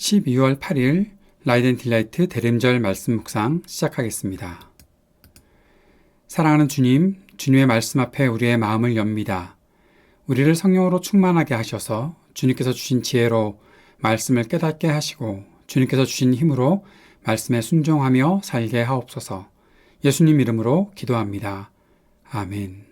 12월 8일 라이트 딜라이트 대림절 말씀 묵상 시작하겠습니다. 사랑하는 주님, 주님의 말씀 앞에 우리의 마음을 엽니다. 우리를 성령으로 충만하게 하셔서 주님께서 주신 지혜로 말씀을 깨닫게 하시고 주님께서 주신 힘으로 말씀에 순종하며 살게 하옵소서. 예수님 이름으로 기도합니다. 아멘.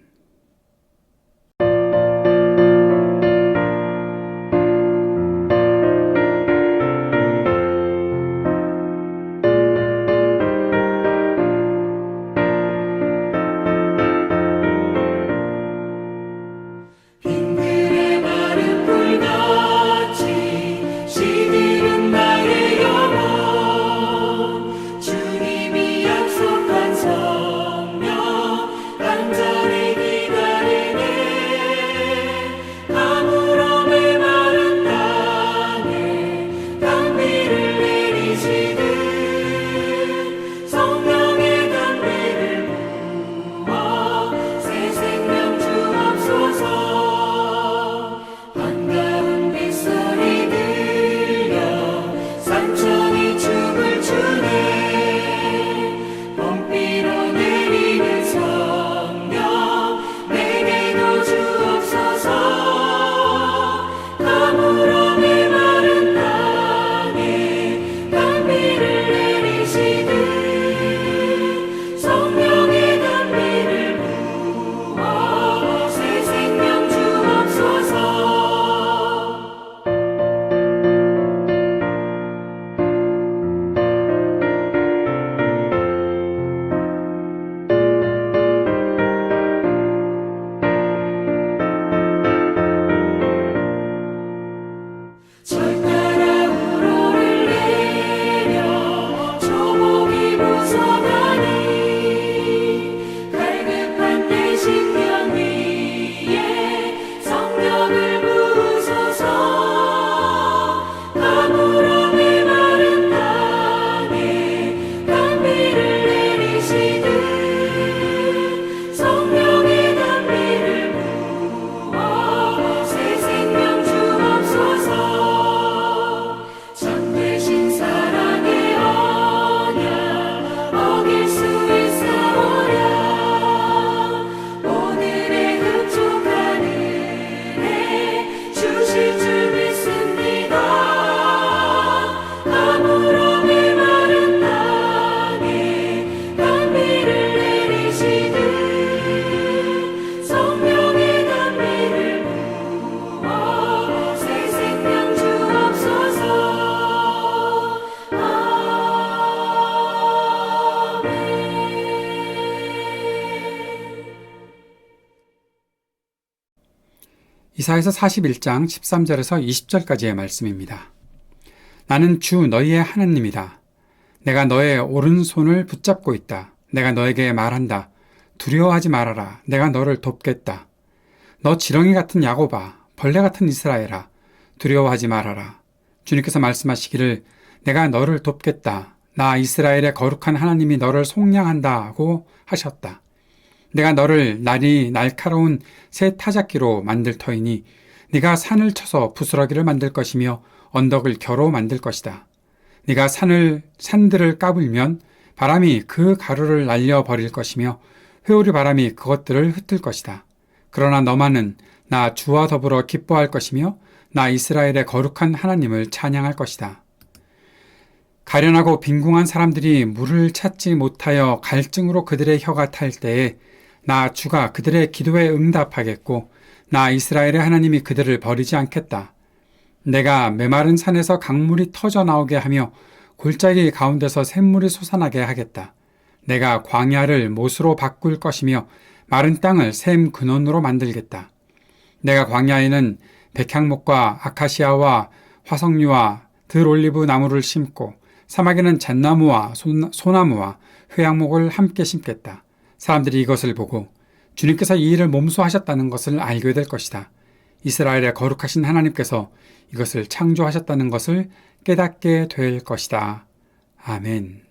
이사야서 41장 13절에서 20절까지의 말씀입니다. 나는 주 너희의 하나님이다. 내가 너의 오른손을 붙잡고 있다. 내가 너에게 말한다. 두려워하지 말아라. 내가 너를 돕겠다. 너 지렁이 같은 야곱아, 벌레 같은 이스라엘아, 두려워하지 말아라. 주님께서 말씀하시기를 내가 너를 돕겠다. 나 이스라엘의 거룩한 하나님이 너를 속량한다고 하셨다. 내가 너를 날이 날카로운 새 타작기로 만들 터이니 네가 산을 쳐서 부스러기를 만들 것이며 언덕을 겨로 만들 것이다. 네가 산들을 까불면 바람이 그 가루를 날려버릴 것이며 회오리 바람이 그것들을 흩을 것이다. 그러나 너만은 나 주와 더불어 기뻐할 것이며 나 이스라엘의 거룩한 하나님을 찬양할 것이다. 가련하고 빈궁한 사람들이 물을 찾지 못하여 갈증으로 그들의 혀가 탈 때에 나 주가 그들의 기도에 응답하겠고 나 이스라엘의 하나님이 그들을 버리지 않겠다. 내가 메마른 산에서 강물이 터져 나오게 하며 골짜기 가운데서 샘물이 솟아나게 하겠다. 내가 광야를 못으로 바꿀 것이며 마른 땅을 샘 근원으로 만들겠다. 내가 광야에는 백향목과 아카시아와 화석류와 들올리브 나무를 심고 사막에는 잣나무와 소나무와 회양목을 함께 심겠다. 사람들이 이것을 보고 주님께서 이 일을 몸소 하셨다는 것을 알게 될 것이다. 이스라엘의 거룩하신 하나님께서 이것을 창조하셨다는 것을 깨닫게 될 것이다. 아멘.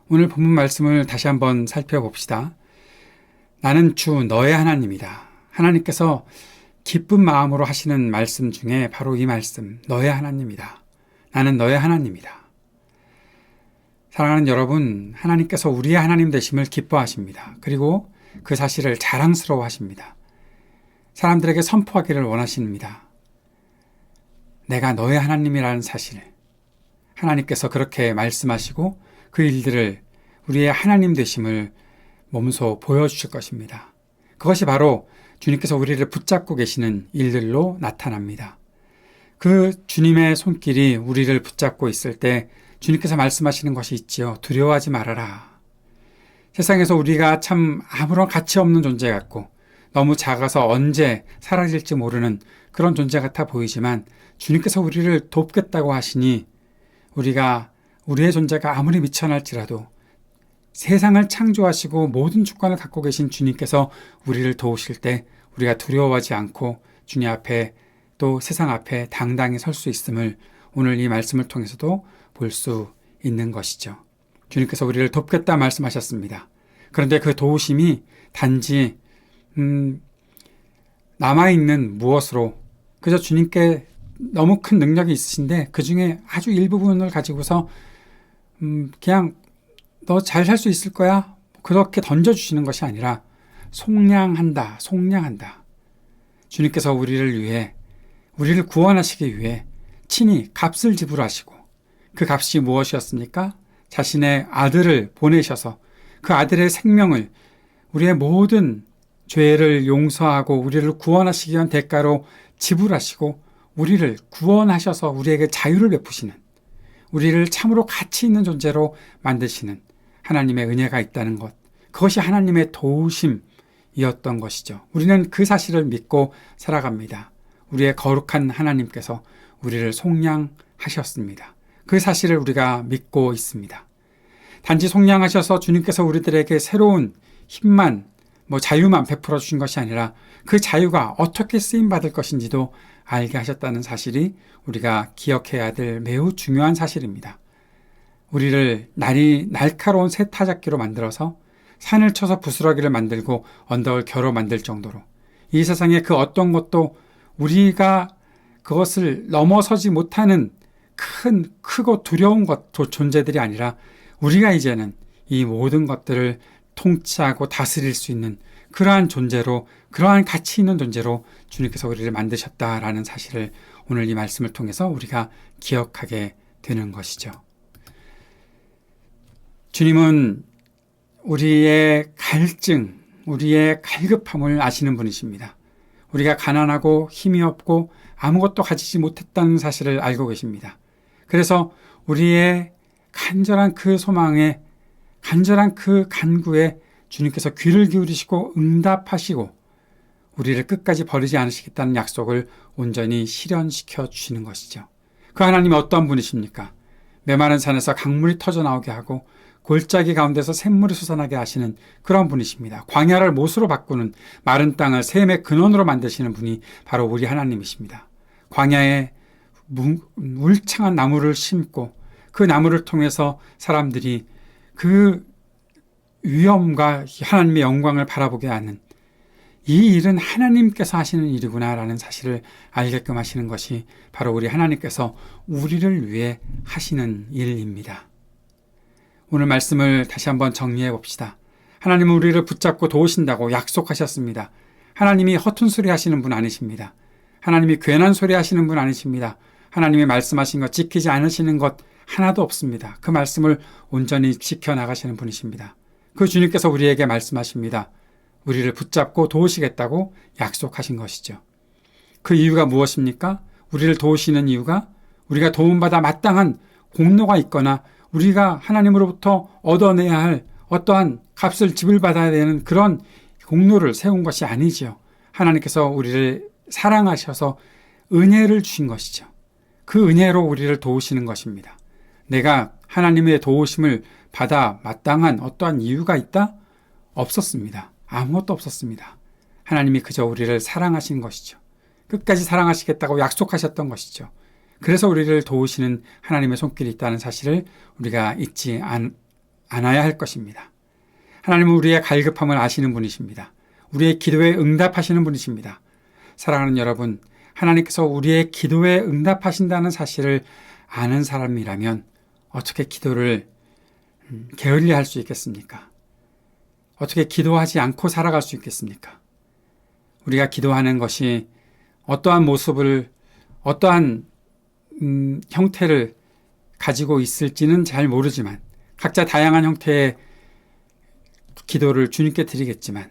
오늘 본문 말씀을 다시 한번 살펴봅시다. 나는 주 너의 하나님이다. 하나님께서 기쁜 마음으로 하시는 말씀 중에 바로 이 말씀, 너의 하나님이다. 나는 너의 하나님이다. 사랑하는 여러분, 하나님께서 우리의 하나님 되심을 기뻐하십니다. 그리고 그 사실을 자랑스러워 하십니다. 사람들에게 선포하기를 원하십니다. 내가 너의 하나님이라는 사실, 하나님께서 그렇게 말씀하시고 그 일들을 우리의 하나님 되심을 몸소 보여주실 것입니다. 그것이 바로 주님께서 우리를 붙잡고 계시는 일들로 나타납니다. 그 주님의 손길이 우리를 붙잡고 있을 때 주님께서 말씀하시는 것이 있지요. 두려워하지 말아라. 세상에서 우리가 참 아무런 가치 없는 존재 같고 너무 작아서 언제 사라질지 모르는 그런 존재 같아 보이지만 주님께서 우리를 돕겠다고 하시니 우리의 존재가 아무리 미천할지라도 세상을 창조하시고 모든 주권을 갖고 계신 주님께서 우리를 도우실 때 우리가 두려워하지 않고 주님 앞에 또 세상 앞에 당당히 설 수 있음을 오늘 이 말씀을 통해서도 볼 수 있는 것이죠. 주님께서 우리를 돕겠다 말씀하셨습니다. 그런데 그 도우심이 단지 남아있는 무엇으로 그저 주님께 너무 큰 능력이 있으신데 그 중에 아주 일부분을 가지고서 그냥 너 잘 살 수 있을 거야 그렇게 던져주시는 것이 아니라 속량한다. 주님께서 우리를 위해 우리를 구원하시기 위해 친히 값을 지불하시고 그 값이 무엇이었습니까? 자신의 아들을 보내셔서 그 아들의 생명을 우리의 모든 죄를 용서하고 우리를 구원하시기 위한 대가로 지불하시고 우리를 구원하셔서 우리에게 자유를 베푸시는 우리를 참으로 가치 있는 존재로 만드시는 하나님의 은혜가 있다는 것, 그것이 하나님의 도우심이었던 것이죠. 우리는 그 사실을 믿고 살아갑니다. 우리의 거룩한 하나님께서 우리를 속량하셨습니다. 그 사실을 우리가 믿고 있습니다. 단지 속량하셔서 주님께서 우리들에게 새로운 힘만, 자유만 베풀어 주신 것이 아니라 그 자유가 어떻게 쓰임받을 것인지도 알게 하셨다는 사실이 우리가 기억해야 될 매우 중요한 사실입니다. 우리를 날카로운 새 타작기로 만들어서 산을 쳐서 부스러기를 만들고 언덕을 겨로 만들 정도로 이 세상의 그 어떤 것도 우리가 그것을 넘어서지 못하는 크고 두려운 존재들이 아니라 우리가 이제는 이 모든 것들을 통치하고 다스릴 수 있는 그러한 존재로, 그러한 가치 있는 존재로 주님께서 우리를 만드셨다라는 사실을 오늘 이 말씀을 통해서 우리가 기억하게 되는 것이죠. 주님은 우리의 갈증, 우리의 갈급함을 아시는 분이십니다. 우리가 가난하고 힘이 없고 아무것도 가지지 못했다는 사실을 알고 계십니다. 그래서 우리의 간절한 그 소망에, 간절한 그 간구에 주님께서 귀를 기울이시고 응답하시고 우리를 끝까지 버리지 않으시겠다는 약속을 온전히 실현시켜 주시는 것이죠. 그 하나님이 어떠한 분이십니까? 메마른 산에서 강물이 터져나오게 하고 골짜기 가운데서 샘물이 솟아나게 하시는 그런 분이십니다. 광야를 못으로 바꾸는, 마른 땅을 샘의 근원으로 만드시는 분이 바로 우리 하나님이십니다. 광야에 울창한 나무를 심고 그 나무를 통해서 사람들이 그 위엄과 하나님의 영광을 바라보게 하는 이 일은 하나님께서 하시는 일이구나라는 사실을 알게끔 하시는 것이 바로 우리 하나님께서 우리를 위해 하시는 일입니다. 오늘 말씀을 다시 한번 정리해 봅시다. 하나님은 우리를 붙잡고 도우신다고 약속하셨습니다. 하나님이 허튼 소리 하시는 분 아니십니다. 하나님이 괜한 소리 하시는 분 아니십니다. 하나님이 말씀하신 것 지키지 않으시는 것 하나도 없습니다. 그 말씀을 온전히 지켜나가시는 분이십니다. 그 주님께서 우리에게 말씀하십니다. 우리를 붙잡고 도우시겠다고 약속하신 것이죠. 그 이유가 무엇입니까? 우리를 도우시는 이유가 우리가 도움받아 마땅한 공로가 있거나 우리가 하나님으로부터 얻어내야 할 어떠한 값을 지불받아야 되는 그런 공로를 세운 것이 아니지요. 하나님께서 우리를 사랑하셔서 은혜를 주신 것이죠. 그 은혜로 우리를 도우시는 것입니다. 내가 하나님의 도우심을 받아 마땅한 어떠한 이유가 있다? 없었습니다. 아무것도 없었습니다. 하나님이 그저 우리를 사랑하신 것이죠. 끝까지 사랑하시겠다고 약속하셨던 것이죠. 그래서 우리를 도우시는 하나님의 손길이 있다는 사실을 우리가 잊지 않아야 할 것입니다. 하나님은 우리의 갈급함을 아시는 분이십니다. 우리의 기도에 응답하시는 분이십니다. 사랑하는 여러분, 하나님께서 우리의 기도에 응답하신다는 사실을 아는 사람이라면 어떻게 기도를 게을리 할 수 있겠습니까? 어떻게 기도하지 않고 살아갈 수 있겠습니까? 우리가 기도하는 것이 어떠한 모습을, 어떠한 형태를 가지고 있을지는 잘 모르지만 각자 다양한 형태의 기도를 주님께 드리겠지만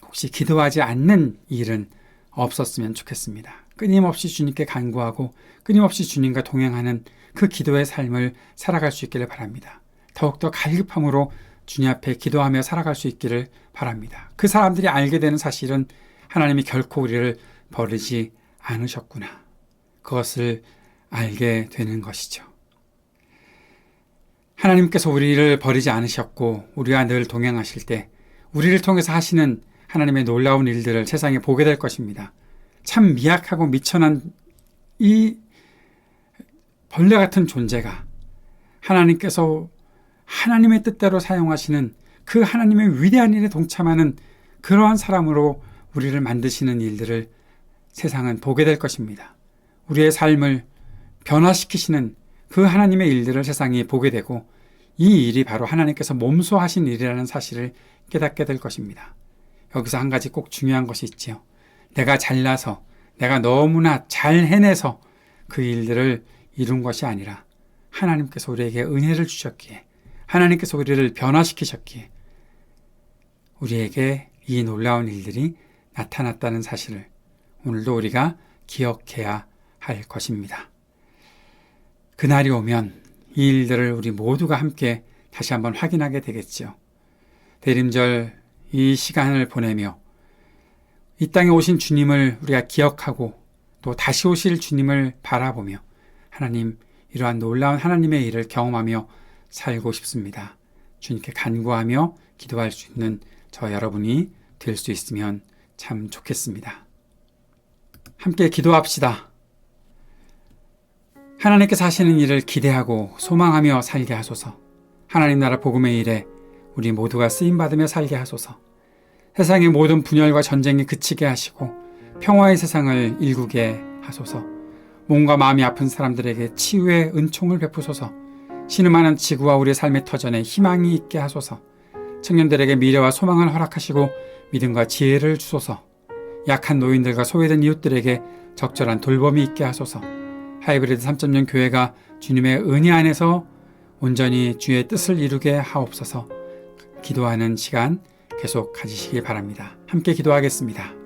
혹시 기도하지 않는 일은 없었으면 좋겠습니다. 끊임없이 주님께 간구하고 끊임없이 주님과 동행하는 그 기도의 삶을 살아갈 수 있기를 바랍니다. 더욱더 갈급함으로 주님 앞에 기도하며 살아갈 수 있기를 바랍니다. 그 사람들이 알게 되는 사실은 하나님이 결코 우리를 버리지 않으셨구나. 그것을 알게 되는 것이죠. 하나님께서 우리를 버리지 않으셨고 우리와 늘 동행하실 때 우리를 통해서 하시는 하나님의 놀라운 일들을 세상에 보게 될 것입니다. 참 미약하고 미천한 이 벌레 같은 존재가 하나님께서 하나님의 뜻대로 사용하시는 그 하나님의 위대한 일에 동참하는 그러한 사람으로 우리를 만드시는 일들을 세상은 보게 될 것입니다. 우리의 삶을 변화시키시는 그 하나님의 일들을 세상이 보게 되고 이 일이 바로 하나님께서 몸소 하신 일이라는 사실을 깨닫게 될 것입니다. 여기서 한 가지 꼭 중요한 것이 있지요. 내가 잘나서 내가 너무나 잘 해내서 그 일들을 이룬 것이 아니라 하나님께서 우리에게 은혜를 주셨기에 하나님께서 우리를 변화시키셨기에 우리에게 이 놀라운 일들이 나타났다는 사실을 오늘도 우리가 기억해야 할 것입니다. 그날이 오면 이 일들을 우리 모두가 함께 다시 한번 확인하게 되겠죠. 대림절 이 시간을 보내며 이 땅에 오신 주님을 우리가 기억하고 또 다시 오실 주님을 바라보며 하나님, 이러한 놀라운 하나님의 일을 경험하며 살고 싶습니다. 주님께 간구하며 기도할 수 있는 저 여러분이 될 수 있으면 참 좋겠습니다. 함께 기도합시다. 하나님께서 하시는 일을 기대하고 소망하며 살게 하소서. 하나님 나라 복음의 일에 우리 모두가 쓰임받으며 살게 하소서. 세상의 모든 분열과 전쟁이 그치게 하시고 평화의 세상을 일구게 하소서. 몸과 마음이 아픈 사람들에게 치유의 은총을 베푸소서. 신음하는 지구와 우리의 삶의 터전에 희망이 있게 하소서. 청년들에게 미래와 소망을 허락하시고 믿음과 지혜를 주소서. 약한 노인들과 소외된 이웃들에게 적절한 돌봄이 있게 하소서. 하이브리드 3.0 교회가 주님의 은혜 안에서 온전히 주의 뜻을 이루게 하옵소서. 기도하는 시간 계속 가지시기 바랍니다. 함께 기도하겠습니다.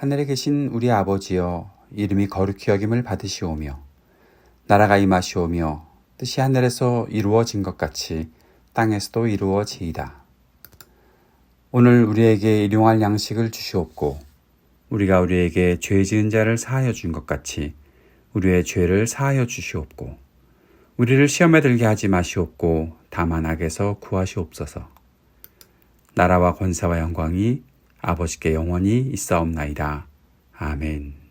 하늘에 계신 우리 아버지여, 이름이 거룩히 여김을 받으시오며 나라가 임하시오며 뜻이 하늘에서 이루어진 것 같이 땅에서도 이루어지이다. 오늘 우리에게 일용할 양식을 주시옵고 우리가 우리에게 죄 지은 자를 사하여 준 것 같이 우리의 죄를 사하여 주시옵고 우리를 시험에 들게 하지 마시옵고 다만 악에서 구하시옵소서. 나라와 권세와 영광이 아버지께 영원히 있사옵나이다. 아멘.